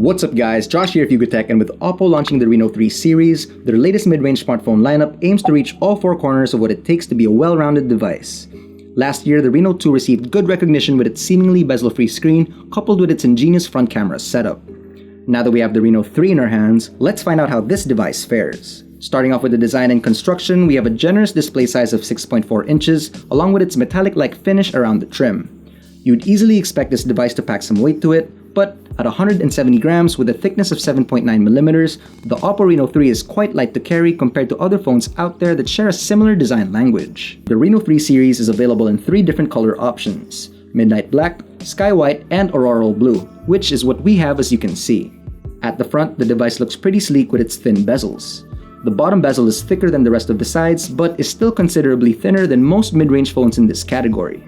What's up guys, Josh here of Yugatech, and with OPPO launching the Reno 3 series, their latest mid-range smartphone lineup aims to reach all four corners of what it takes to be a well-rounded device. Last year, the Reno 2 received good recognition with its seemingly bezel-free screen, coupled with its ingenious front camera setup. Now that we have the Reno 3 in our hands, let's find out how this device fares. Starting off with the design and construction, we have a generous display size of 6.4 inches, along with its metallic-like finish around the trim. You'd easily expect this device to pack some weight to it, but at 170 grams with a thickness of 7.9mm, the OPPO Reno 3 is quite light to carry compared to other phones out there that share a similar design language. The Reno 3 series is available in 3 different color options: Midnight Black, Sky White, and Auroral Blue, which is what we have as you can see. At the front, the device looks pretty sleek with its thin bezels. The bottom bezel is thicker than the rest of the sides, but is still considerably thinner than most mid-range phones in this category.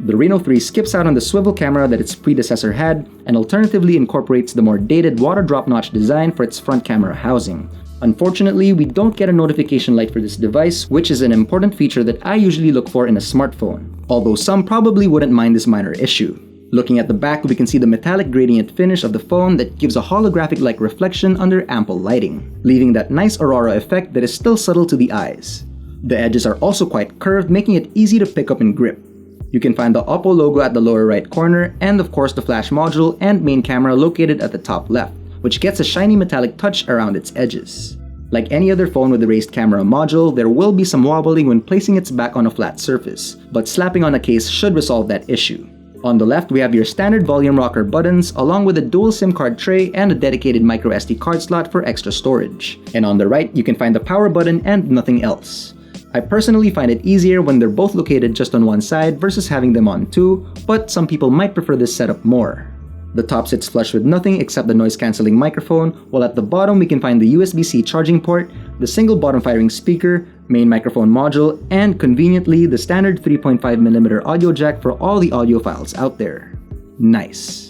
The Reno 3 skips out on the swivel camera that its predecessor had, and alternatively incorporates the more dated water drop notch design for its front camera housing. Unfortunately, we don't get a notification light for this device, which is an important feature that I usually look for in a smartphone, although some probably wouldn't mind this minor issue. Looking at the back, we can see the metallic gradient finish of the phone that gives a holographic-like reflection under ample lighting, leaving that nice aurora effect that is still subtle to the eyes. The edges are also quite curved, making it easy to pick up and grip. You can find the OPPO logo at the lower right corner, and of course the flash module and main camera located at the top left, which gets a shiny metallic touch around its edges. Like any other phone with a raised camera module, there will be some wobbling when placing its back on a flat surface, but slapping on a case should resolve that issue. On the left, we have your standard volume rocker buttons, along with a dual SIM card tray and a dedicated microSD card slot for extra storage. And on the right, you can find the power button and nothing else. I personally find it easier when they're both located just on one side versus having them on two, but some people might prefer this setup more. The top sits flush with nothing except the noise-cancelling microphone, while at the bottom we can find the USB-C charging port, the single bottom-firing speaker, main microphone module, and conveniently the standard 3.5mm audio jack for all the audiophiles out there. Nice.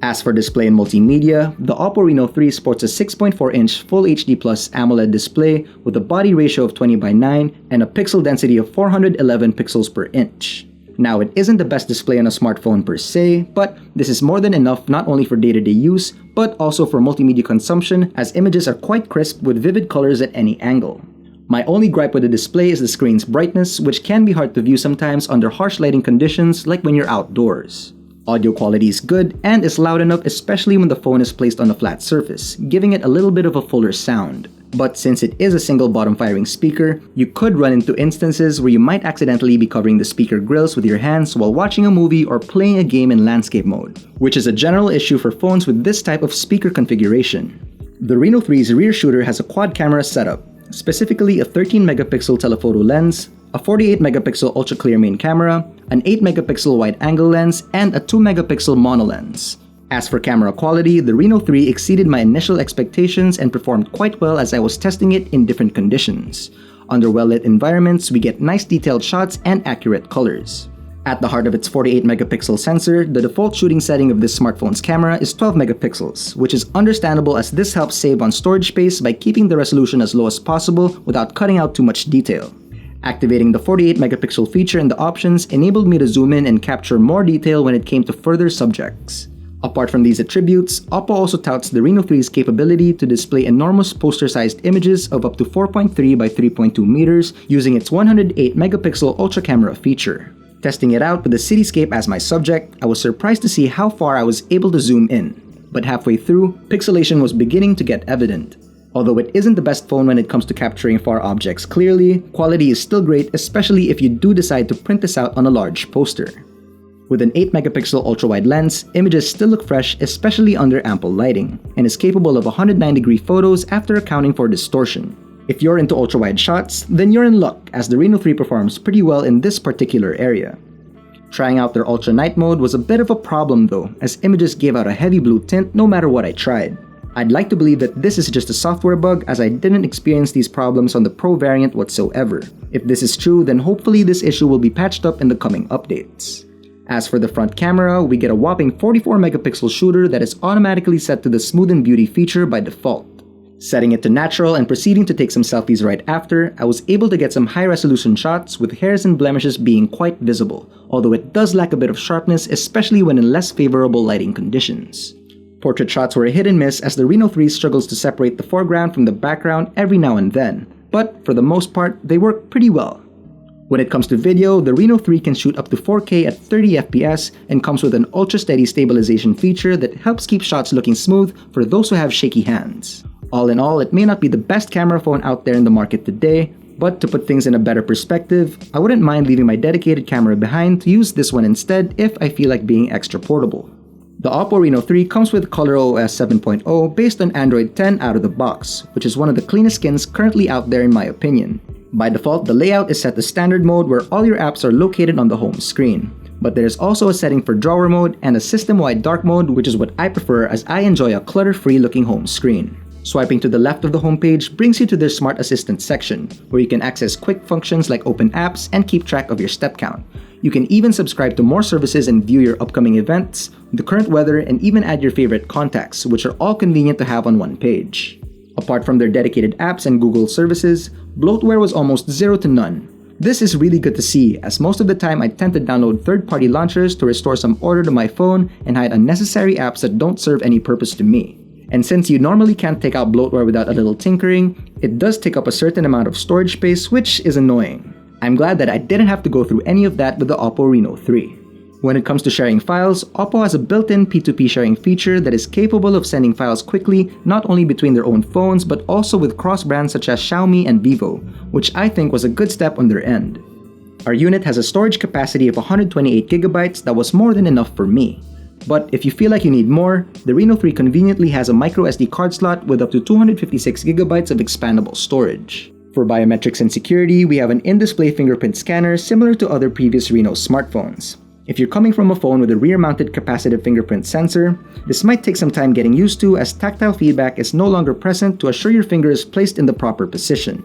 As for display and multimedia, the OPPO Reno 3 sports a 6.4-inch Full HD Plus AMOLED display with a body ratio of 20:9 and a pixel density of 411 pixels per inch. Now, it isn't the best display on a smartphone per se, but this is more than enough not only for day-to-day use, but also for multimedia consumption, as images are quite crisp with vivid colors at any angle. My only gripe with the display is the screen's brightness, which can be hard to view sometimes under harsh lighting conditions like when you're outdoors. Audio quality is good and is loud enough, especially when the phone is placed on a flat surface, giving it a little bit of a fuller sound. But since it is a single bottom-firing speaker, you could run into instances where you might accidentally be covering the speaker grills with your hands while watching a movie or playing a game in landscape mode, which is a general issue for phones with this type of speaker configuration. The Reno 3's rear shooter has a quad camera setup, specifically a 13-megapixel telephoto lens, a 48-megapixel ultra-clear main camera, an 8-megapixel wide-angle lens, and a 2-megapixel mono lens. As for camera quality, the Reno 3 exceeded my initial expectations and performed quite well as I was testing it in different conditions. Under well-lit environments, we get nice detailed shots and accurate colors. At the heart of its 48-megapixel sensor, the default shooting setting of this smartphone's camera is 12 megapixels, which is understandable as this helps save on storage space by keeping the resolution as low as possible without cutting out too much detail. Activating the 48-megapixel feature in the options enabled me to zoom in and capture more detail when it came to further subjects. Apart from these attributes, OPPO also touts the Reno 3's capability to display enormous poster-sized images of up to 4.3 by 3.2 meters using its 108-megapixel ultra camera feature. Testing it out with the cityscape as my subject, I was surprised to see how far I was able to zoom in. But halfway through, pixelation was beginning to get evident. Although it isn't the best phone when it comes to capturing far objects clearly, quality is still great, especially if you do decide to print this out on a large poster. With an 8-megapixel ultra-wide lens, images still look fresh, especially under ample lighting, and is capable of 109-degree photos after accounting for distortion. If you're into ultra-wide shots, then you're in luck, as the Reno 3 performs pretty well in this particular area. Trying out their ultra night mode was a bit of a problem though, as images gave out a heavy blue tint no matter what I tried. I'd like to believe that this is just a software bug, as I didn't experience these problems on the Pro variant whatsoever. If this is true, then hopefully this issue will be patched up in the coming updates. As for the front camera, we get a whopping 44-megapixel shooter that is automatically set to the Smooth and Beauty feature by default. Setting it to natural and proceeding to take some selfies right after, I was able to get some high-resolution shots with hairs and blemishes being quite visible, although it does lack a bit of sharpness, especially when in less favorable lighting conditions. Portrait shots were a hit and miss as the Reno 3 struggles to separate the foreground from the background every now and then, but for the most part, they work pretty well. When it comes to video, the Reno 3 can shoot up to 4K at 30 FPS and comes with an ultra-steady stabilization feature that helps keep shots looking smooth for those who have shaky hands. All in all, it may not be the best camera phone out there in the market today, but to put things in a better perspective, I wouldn't mind leaving my dedicated camera behind to use this one instead if I feel like being extra portable. The OPPO Reno 3 comes with ColorOS 7.0 based on Android 10 out of the box, which is one of the cleanest skins currently out there in my opinion. By default, the layout is set to standard mode where all your apps are located on the home screen. But there's also a setting for drawer mode and a system-wide dark mode, which is what I prefer as I enjoy a clutter-free looking home screen. Swiping to the left of the homepage brings you to their Smart Assistant section, where you can access quick functions like open apps and keep track of your step count. You can even subscribe to more services and view your upcoming events, the current weather, and even add your favorite contacts, which are all convenient to have on one page. Apart from their dedicated apps and Google services, bloatware was almost zero to none. This is really good to see, as most of the time I tend to download third-party launchers to restore some order to my phone and hide unnecessary apps that don't serve any purpose to me. And since you normally can't take out bloatware without a little tinkering, it does take up a certain amount of storage space, which is annoying. I'm glad that I didn't have to go through any of that with the OPPO Reno 3. When it comes to sharing files, OPPO has a built-in P2P sharing feature that is capable of sending files quickly not only between their own phones but also with cross-brands such as Xiaomi and Vivo, which I think was a good step on their end. Our unit has a storage capacity of 128GB that was more than enough for me. But if you feel like you need more, the Reno 3 conveniently has a microSD card slot with up to 256GB of expandable storage. For biometrics and security, we have an in-display fingerprint scanner similar to other previous Reno smartphones. If you're coming from a phone with a rear-mounted capacitive fingerprint sensor, this might take some time getting used to as tactile feedback is no longer present to assure your finger is placed in the proper position.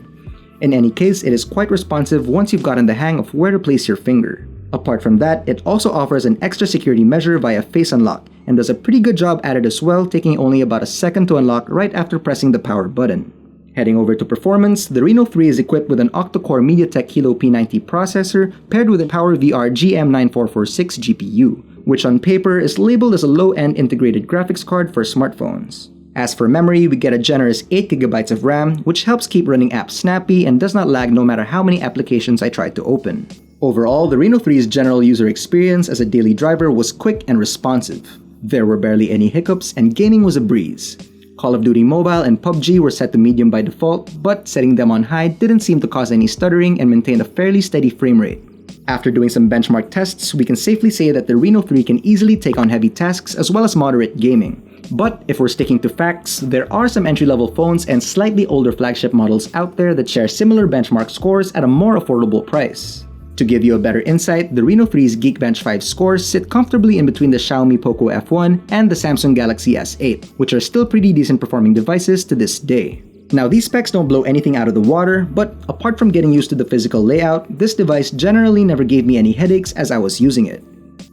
In any case, it is quite responsive once you've gotten the hang of where to place your finger. Apart from that, it also offers an extra security measure via face unlock and does a pretty good job at it as well, taking only about a second to unlock right after pressing the power button. Heading over to performance, the Reno 3 is equipped with an octa-core MediaTek Hilo P90 processor paired with a PowerVR GM9446 GPU, which on paper is labeled as a low-end integrated graphics card for smartphones. As for memory, we get a generous 8GB of RAM, which helps keep running apps snappy and does not lag no matter how many applications I try to open. Overall, the Reno 3's general user experience as a daily driver was quick and responsive. There were barely any hiccups and gaming was a breeze. Call of Duty Mobile and PUBG were set to medium by default, but setting them on high didn't seem to cause any stuttering and maintained a fairly steady frame rate. After doing some benchmark tests, we can safely say that the Reno 3 can easily take on heavy tasks as well as moderate gaming. But if we're sticking to facts, there are some entry-level phones and slightly older flagship models out there that share similar benchmark scores at a more affordable price. To give you a better insight, the Reno 3's Geekbench 5 scores sit comfortably in between the Xiaomi Poco F1 and the Samsung Galaxy S8, which are still pretty decent performing devices to this day. Now, these specs don't blow anything out of the water, but apart from getting used to the physical layout, this device generally never gave me any headaches as I was using it.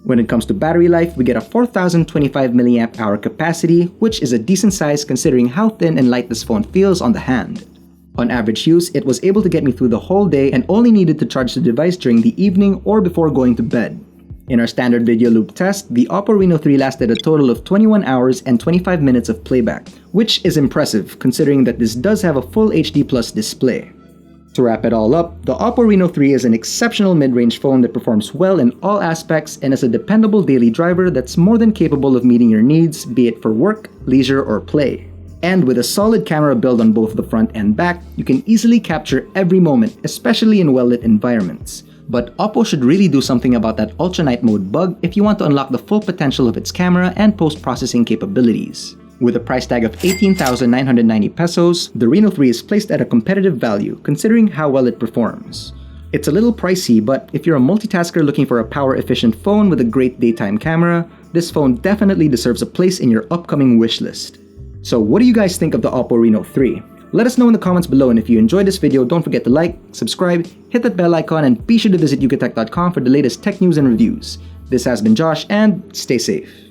When it comes to battery life, we get a 4025 mAh capacity, which is a decent size considering how thin and light this phone feels on the hand. On average use, it was able to get me through the whole day and only needed to charge the device during the evening or before going to bed. In our standard video loop test, the OPPO Reno 3 lasted a total of 21 hours and 25 minutes of playback, which is impressive considering that this does have a full HD Plus display. To wrap it all up, the OPPO Reno 3 is an exceptional mid-range phone that performs well in all aspects and is a dependable daily driver that's more than capable of meeting your needs, be it for work, leisure, or play. And with a solid camera build on both the front and back, you can easily capture every moment, especially in well-lit environments. But OPPO should really do something about that Ultra Night Mode bug if you want to unlock the full potential of its camera and post-processing capabilities. With a price tag of 18,990 pesos, the Reno 3 is placed at a competitive value considering how well it performs. It's a little pricey, but if you're a multitasker looking for a power-efficient phone with a great daytime camera, this phone definitely deserves a place in your upcoming wishlist. So what do you guys think of the OPPO Reno 3? Let us know in the comments below, and if you enjoyed this video, don't forget to like, subscribe, hit that bell icon, and be sure to visit yugatech.com for the latest tech news and reviews. This has been Josh, and stay safe.